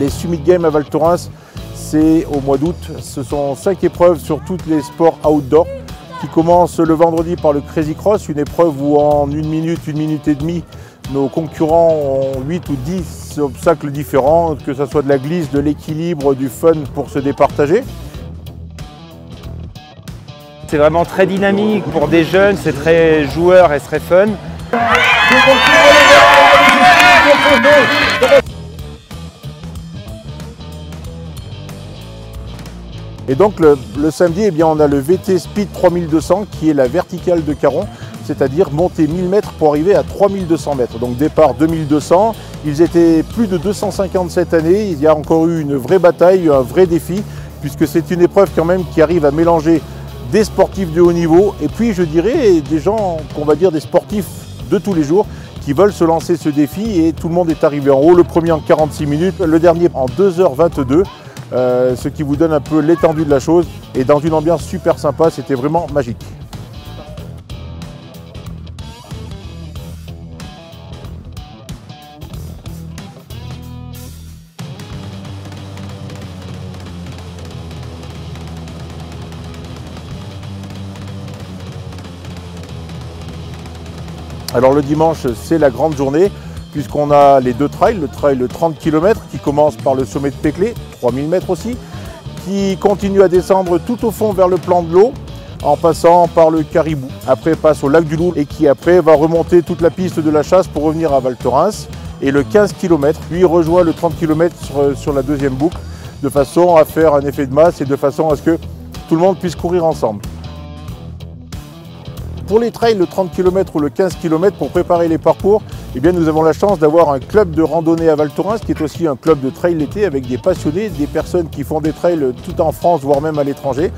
Les Summit Games à Val Thorens, c'est au mois d'août. Ce sont 5 épreuves sur tous les sports outdoor qui commencent le vendredi par le Crazy Cross, une épreuve où en 1 minute et demie, nos concurrents ont 8 ou 10 obstacles différents, que ce soit de la glisse, de l'équilibre, du fun pour se départager. C'est vraiment très dynamique pour des jeunes, c'est très joueur et très fun. Et donc le samedi, eh bien, on a le VT Speed 3200 qui est la verticale de Caron, c'est-à-dire monter 1000 mètres pour arriver à 3200 mètres. Donc départ 2200, ils étaient plus de 250 cette année, il y a encore eu une vraie bataille, un vrai défi, puisque c'est une épreuve quand même qui arrive à mélanger des sportifs de haut niveau et puis je dirais des gens qu'on va dire des sportifs de tous les jours qui veulent se lancer ce défi et tout le monde est arrivé en haut, le premier en 46 minutes, le dernier en 2h22, ce qui vous donne un peu l'étendue de la chose et dans une ambiance super sympa, c'était vraiment magique. Alors le dimanche, c'est la grande journée, puisqu'on a les 2 trails, le trail de 30 km qui commence par le sommet de Péclé, 3000 mètres aussi, qui continue à descendre tout au fond vers le plan de l'eau, en passant par le Caribou. Après passe au lac du Loup et qui après va remonter toute la piste de la chasse pour revenir à Val Thorens. Et le 15 km, lui rejoint le 30 km sur la deuxième boucle, de façon à faire un effet de masse et de façon à ce que tout le monde puisse courir ensemble. Pour les trails, le 30 km ou le 15 km, pour préparer les parcours, eh bien, nous avons la chance d'avoir un club de randonnée à Val Thorens, qui est aussi un club de trail l'été, avec des passionnés, des personnes qui font des trails tout en France, voire même à l'étranger.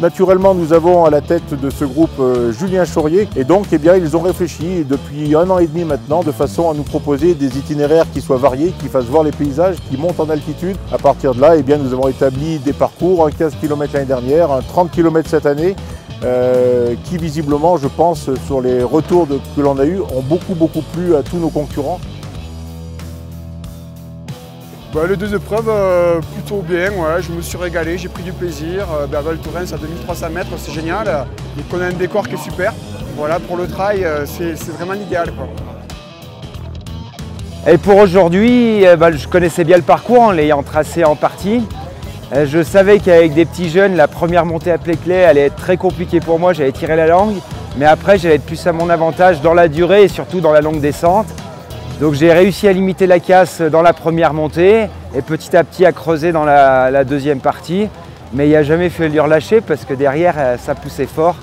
Naturellement, nous avons à la tête de ce groupe Julien Chaurier, et donc eh bien, ils ont réfléchi depuis 1 an et demi maintenant, de façon à nous proposer des itinéraires qui soient variés, qui fassent voir les paysages, qui montent en altitude. À partir de là, eh bien, nous avons établi des parcours, un 15 km l'année dernière, un 30 km cette année, qui visiblement, je pense, sur les retours que l'on a eus, ont beaucoup plu à tous nos concurrents. Les 2 épreuves, plutôt bien, ouais, je me suis régalé, j'ai pris du plaisir. À Val Thorens à 2300 mètres, c'est génial. Et qu'on a un décor qui est super. Voilà, pour le trail, c'est vraiment l'idéal, quoi. Et pour aujourd'hui, je connaissais bien le parcours en l'ayant tracé en partie. Je savais qu'avec des petits jeunes, la première montée à Péclé allait être très compliquée pour moi, j'allais tirer la langue. Mais après, j'allais être plus à mon avantage dans la durée et surtout dans la longue descente. Donc j'ai réussi à limiter la casse dans la première montée et petit à petit à creuser dans la deuxième partie. Mais il n'y a jamais fallu relâcher parce que derrière, ça poussait fort.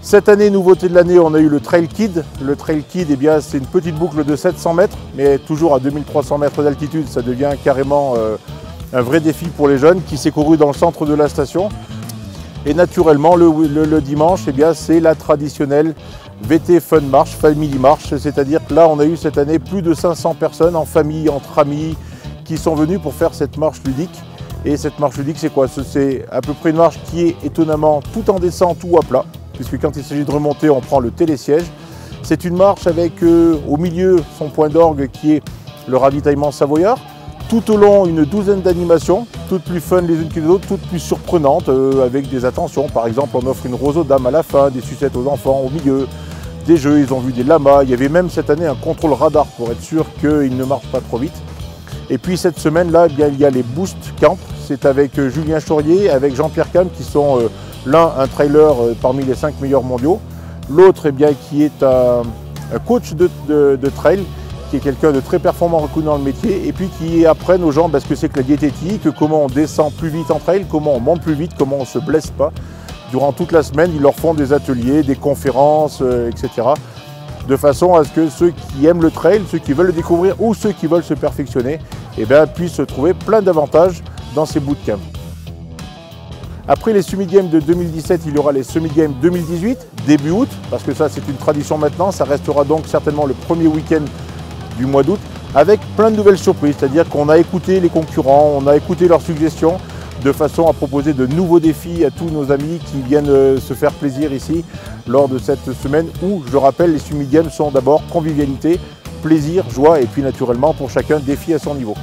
Cette année, nouveauté de l'année, on a eu le Trail Kid. Le Trail Kid, eh bien, c'est une petite boucle de 700 mètres, mais toujours à 2300 mètres d'altitude. Ça devient carrément un vrai défi pour les jeunes qui s'est couru dans le centre de la station. Et naturellement, le dimanche, eh bien, c'est la traditionnelle VT Fun March, Family March. C'est-à-dire que là, on a eu cette année plus de 500 personnes en famille, entre amis, qui sont venus pour faire cette marche ludique. Et cette marche ludique, c'est quoi? C'est à peu près une marche qui est étonnamment tout en descente ou à plat, puisque quand il s'agit de remonter, on prend le télésiège. C'est une marche avec au milieu son point d'orgue qui est le ravitaillement savoyard. Tout au long, une douzaine d'animations, toutes plus fun les unes que les autres, toutes plus surprenantes, avec des attentions. Par exemple, on offre une rose aux dames à la fin, des sucettes aux enfants au milieu, des jeux, ils ont vu des lamas. Il y avait même cette année un contrôle radar pour être sûr qu'ils ne marchent pas trop vite. Et puis cette semaine-là, eh il y a les Boost Camp. C'est avec Julien Chaurier, avec Jean-Pierre Cam, qui sont l'un un trailer parmi les 5 meilleurs mondiaux, l'autre eh bien qui est un coach de trail, qui est quelqu'un de très performant reconnu dans le métier, et puis qui apprennent aux gens ce que c'est que la diététique, comment on descend plus vite en trail, comment on monte plus vite, comment on ne se blesse pas. Durant toute la semaine, ils leur font des ateliers, des conférences, etc. De façon à ce que ceux qui aiment le trail, ceux qui veulent le découvrir ou ceux qui veulent se perfectionner, eh bien, puissent trouver plein d'avantages dans ces bootcamps. Après les Summit Games de 2017, il y aura les Summit Games 2018, début août, parce que ça c'est une tradition maintenant, ça restera donc certainement le premier week-end du mois d'août, avec plein de nouvelles surprises, c'est-à-dire qu'on a écouté les concurrents, on a écouté leurs suggestions, de façon à proposer de nouveaux défis à tous nos amis qui viennent se faire plaisir ici lors de cette semaine où, je rappelle, les Summit Games sont d'abord convivialité, plaisir, joie et puis naturellement pour chacun défi à son niveau.